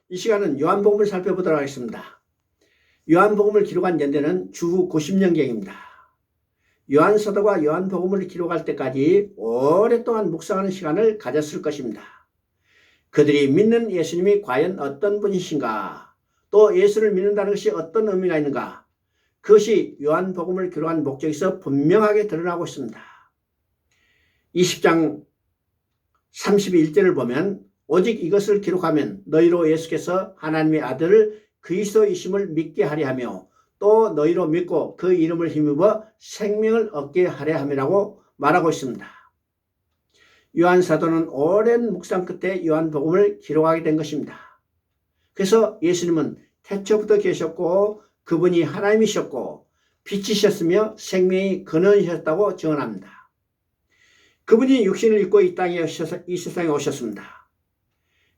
이 시간은 요한복음을 살펴보도록 하겠습니다. 요한복음을 기록한 연대는 주후 90년경입니다. 요한서도가 요한복음을 기록할 때까지 오랫동안 묵상하는 시간을 가졌을 것입니다. 그들이 믿는 예수님이 과연 어떤 분이신가, 또 예수를 믿는다는 것이 어떤 의미가 있는가, 그것이 요한복음을 기록한 목적에서 분명하게 드러나고 있습니다. 20장 31절을 보면 오직 이것을 기록하면 너희로 예수께서 하나님의 아들을 그리스도이심을 믿게 하려 하며 또 너희로 믿고 그 이름을 힘입어 생명을 얻게 하려 함이라고 말하고 있습니다. 요한 사도는 오랜 묵상 끝에 요한복음을 기록하게 된 것입니다. 그래서 예수님은 태초부터 계셨고 그분이 하나님이셨고 빛이셨으며 생명의 근원이셨다고 증언합니다. 그분이 육신을 입고 이 세상에 오셨습니다.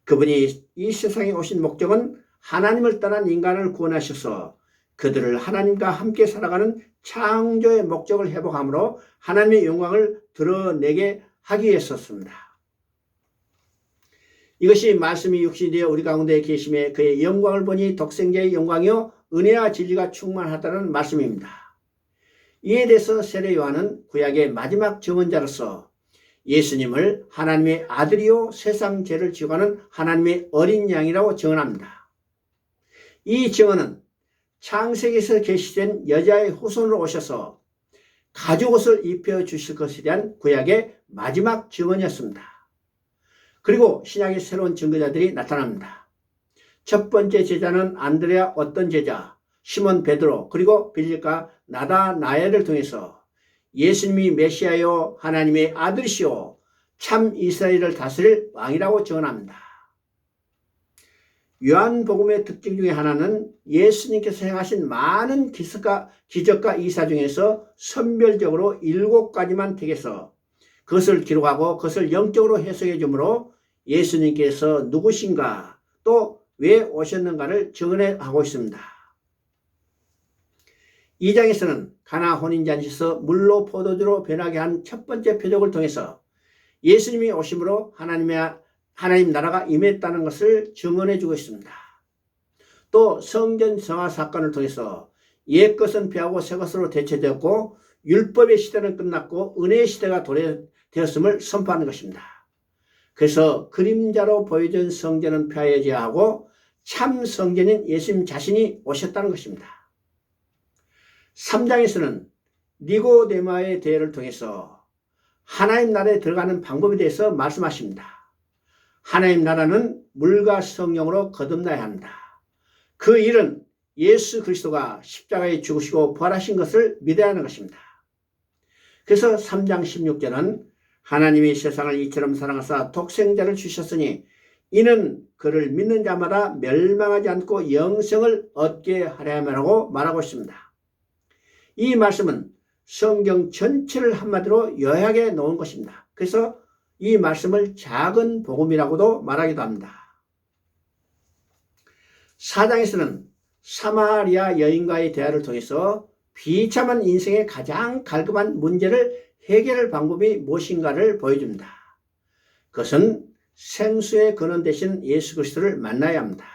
그분이 이 세상에 오신 목적은 하나님을 떠난 인간을 구원하셔서 그들을 하나님과 함께 살아가는 창조의 목적을 회복함으로 하나님의 영광을 드러내게 하기 위해서였습니다. 이것이 말씀이 육신이 되어 우리 가운데 계심에 그의 영광을 보니 독생자의 영광이요 은혜와 진리가 충만하다는 말씀입니다. 이에 대해서 세례 요한은 구약의 마지막 증언자로서 예수님을 하나님의 아들이요 세상 죄를 지고가는 하나님의 어린 양이라고 증언합니다. 이 증언은 창세기에서 계시된 여자의 후손으로 오셔서 가죽옷을 입혀주실 것에 대한 구약의 마지막 증언이었습니다. 그리고 신약의 새로운 증거자들이 나타납니다. 첫 번째 제자는 안드레아 어떤 제자, 시몬 베드로, 그리고 빌립과 나다나엘을 통해서 예수님이 메시아요 하나님의 아들이시오 참 이스라엘을 다스릴 왕이라고 증언합니다. 요한복음의 특징 중에 하나는 예수님께서 행하신 많은 기적과 이사 중에서 선별적으로 7가지만 택해서 그것을 기록하고 그것을 영적으로 해석해 주므로 예수님께서 누구신가 또 왜 오셨는가를 증언하고 있습니다. 2장에서는 가나 혼인잔치에서 물로 포도주로 변하게 한 첫 번째 표적을 통해서 예수님이 오심으로 하나님 나라가 임했다는 것을 증언해 주고 있습니다. 또 성전 성화 사건을 통해서 옛 것은 피하고 새 것으로 대체되었고 율법의 시대는 끝났고 은혜의 시대가 되었음을 선포하는 것입니다. 그래서 그림자로 보여준 성전은 폐하여져야 하고 참 성전인 예수님 자신이 오셨다는 것입니다. 3장에서는 니고데마의 대회를 통해서 하나님 나라에 들어가는 방법에 대해서 말씀하십니다. 하나님 나라는 물과 성령으로 거듭나야 한다. 그 일은 예수 그리스도가 십자가에 죽으시고 부활하신 것을 믿어야 하는 것입니다. 그래서 3장 16절은 하나님이 세상을 이처럼 사랑하사 독생자를 주셨으니 이는 그를 믿는 자마다 멸망하지 않고 영생을 얻게 하려 함이라고 말하고 있습니다. 이 말씀은 성경 전체를 한마디로 요약해 놓은 것입니다. 그래서 이 말씀을 작은 복음이라고도 말하기도 합니다. 4장에서는 사마리아 여인과의 대화를 통해서 비참한 인생의 가장 갈급한 문제를 해결할 방법이 무엇인가를 보여줍니다. 그것은 생수의 근원 되신 예수 그리스도를 만나야 합니다.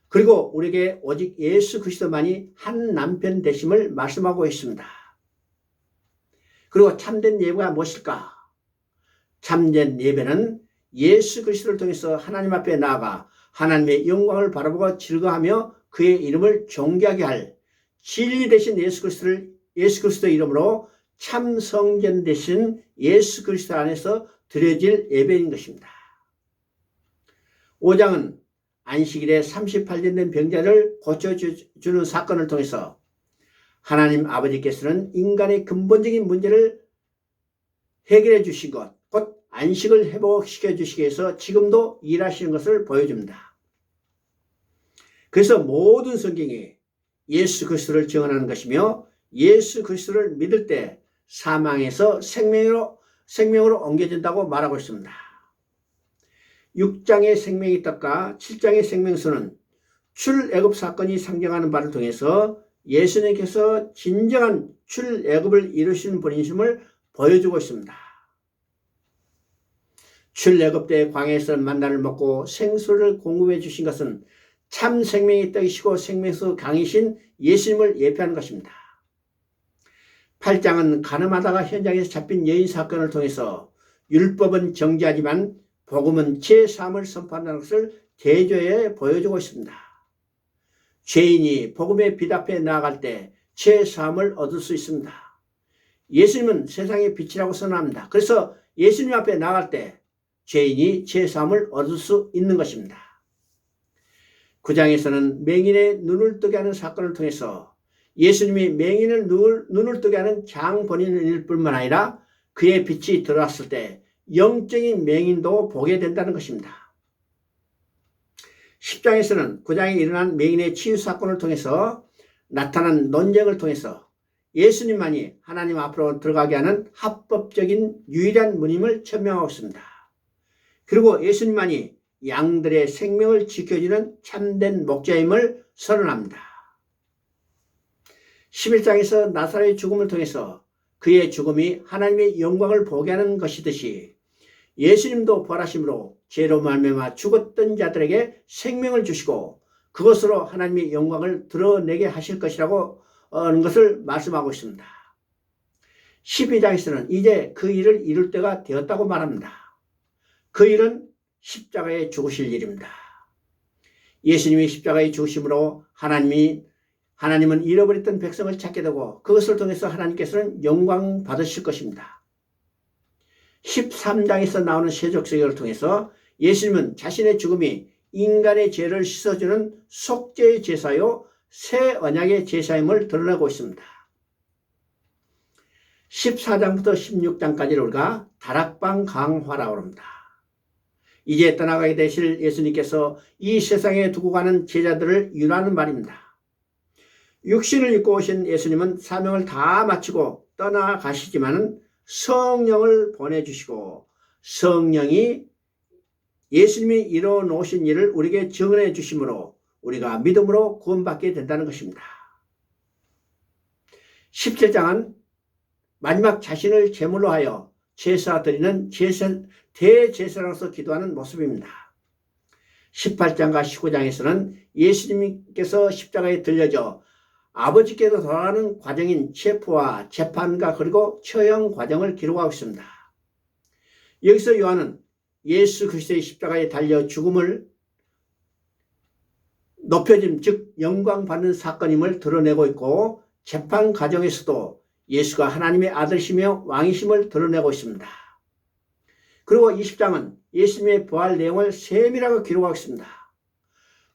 그리고 우리에게 오직 예수 그리스도만이 한 남편 되심을 말씀하고 있습니다. 그리고 참된 예배가 무엇일까? 참된 예배는 예수 그리스도를 통해서 하나님 앞에 나아가 하나님의 영광을 바라보고 즐거워하며 그의 이름을 존귀하게 할 진리 되신 예수 그리스도 이름으로 참 성전 되신 예수 그리스도 안에서 드려질 예배인 것입니다. 5장은 안식일에 38년 된 병자를 고쳐주는 사건을 통해서 하나님 아버지께서는 인간의 근본적인 문제를 해결해 주신 것, 곧 안식을 회복시켜 주시기 위해서 지금도 일하시는 것을 보여줍니다. 그래서 모든 성경이 예수 그리스도를 증언하는 것이며 예수 그리스도를 믿을 때 사망에서 생명으로 옮겨진다고 말하고 있습니다. 6장의 생명의 떡과 7장의 생명수는 출애굽 사건이 상징하는 바를 통해서 예수님께서 진정한 출애굽을 이루시는 분이심을 보여주고 있습니다. 출애굽때 광야에서 만나를 먹고 생수를 공급해 주신 것은 참 생명의 떡이시고 생명수 강이신 예수님을 예표하는 것입니다. 8장은 가늠하다가 현장에서 잡힌 여인 사건을 통해서 율법은 정죄하지만 복음은 죄사함을 선포한다는 것을 대조해 보여주고 있습니다. 죄인이 복음의 빛 앞에 나아갈 때 죄사함을 얻을 수 있습니다. 예수님은 세상의 빛이라고 선언합니다. 그래서 예수님 앞에 나아갈 때 죄인이 죄사함을 얻을 수 있는 것입니다. 9장에서는 맹인의 눈을 뜨게 하는 사건을 통해서 예수님이 맹인을 눈을 뜨게 하는 장본인일 뿐만 아니라 그의 빛이 들어왔을 때 영적인 맹인도 보게 된다는 것입니다. 10장에서는 9장에 일어난 맹인의 치유 사건을 통해서 나타난 논쟁을 통해서 예수님만이 하나님 앞으로 들어가게 하는 합법적인 유일한 문임을 천명하고 있습니다. 그리고 예수님만이 양들의 생명을 지켜주는 참된 목자임을 선언합니다. 11장에서 나사로의 죽음을 통해서 그의 죽음이 하나님의 영광을 보게 하는 것이듯이 예수님도 부활하심으로 죄로 말미암아 죽었던 자들에게 생명을 주시고 그것으로 하나님의 영광을 드러내게 하실 것이라고 하는 것을 말씀하고 있습니다. 12장에서는 이제 그 일을 이룰 때가 되었다고 말합니다. 그 일은 십자가에 죽으실 일입니다. 예수님이 십자가에 죽으심으로 하나님은 잃어버렸던 백성을 찾게 되고 그것을 통해서 하나님께서는 영광 받으실 것입니다. 13장에서 나오는 세족세계를 통해서 예수님은 자신의 죽음이 인간의 죄를 씻어주는 속죄의 제사요 새 언약의 제사임을 드러내고 있습니다. 14장부터 16장까지를 우리가 다락방 강화라고 합니다. 이제 떠나가게 되실 예수님께서 이 세상에 두고 가는 제자들을 윤하는 말입니다. 육신을 입고 오신 예수님은 사명을 다 마치고 떠나가시지만 성령을 보내주시고 성령이 예수님이 이뤄 놓으신 일을 우리에게 증언해 주심으로 우리가 믿음으로 구원받게 된다는 것입니다. 17장은 마지막 자신을 제물로 하여 제사 드리는 대제사장으로서 기도하는 모습입니다. 18장과 19장에서는 예수님께서 십자가에 들려져 아버지께로 돌아가는 과정인 체포와 재판과 그리고 처형 과정을 기록하고 있습니다. 여기서 요한은 예수 그리스도의 십자가에 달려 죽음을 높여짐 즉 영광받는 사건임을 드러내고 있고 재판 과정에서도 예수가 하나님의 아들이시며 왕이심을 드러내고 있습니다. 그리고 20장은 예수님의 부활 내용을 세밀하게 기록하고 있습니다.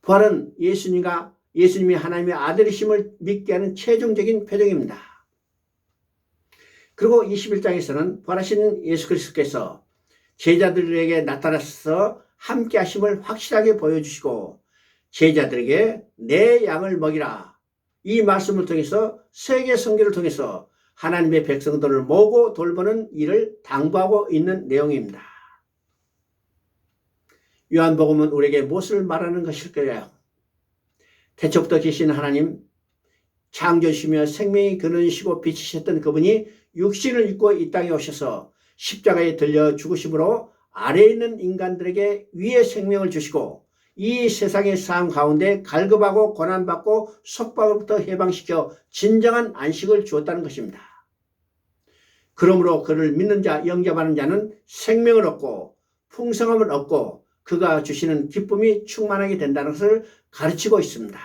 부활은 예수님이 하나님의 아들이심을 믿게 하는 최종적인 표정입니다. 그리고 21장에서는 부활하신 예수 그리스도께서 제자들에게 나타나서 함께 하심을 확실하게 보여주시고 제자들에게 내 양을 먹이라 이 말씀을 통해서 세계 선교를 통해서 하나님의 백성들을 모으고 돌보는 일을 당부하고 있는 내용입니다. 요한복음은 우리에게 무엇을 말하는 것일까요? 태초부터 계신 하나님, 창조시며 생명이 근원이시고 빛이셨던 그분이 육신을 입고 이 땅에 오셔서 십자가에 들려 죽으심으로 아래에 있는 인간들에게 위의 생명을 주시고 이 세상의 삶 가운데 갈급하고 고난받고 속박으로부터 해방시켜 진정한 안식을 주었다는 것입니다. 그러므로 그를 믿는 자, 영접하는 자는 생명을 얻고 풍성함을 얻고 그가 주시는 기쁨이 충만하게 된다는 것을 가르치고 있습니다.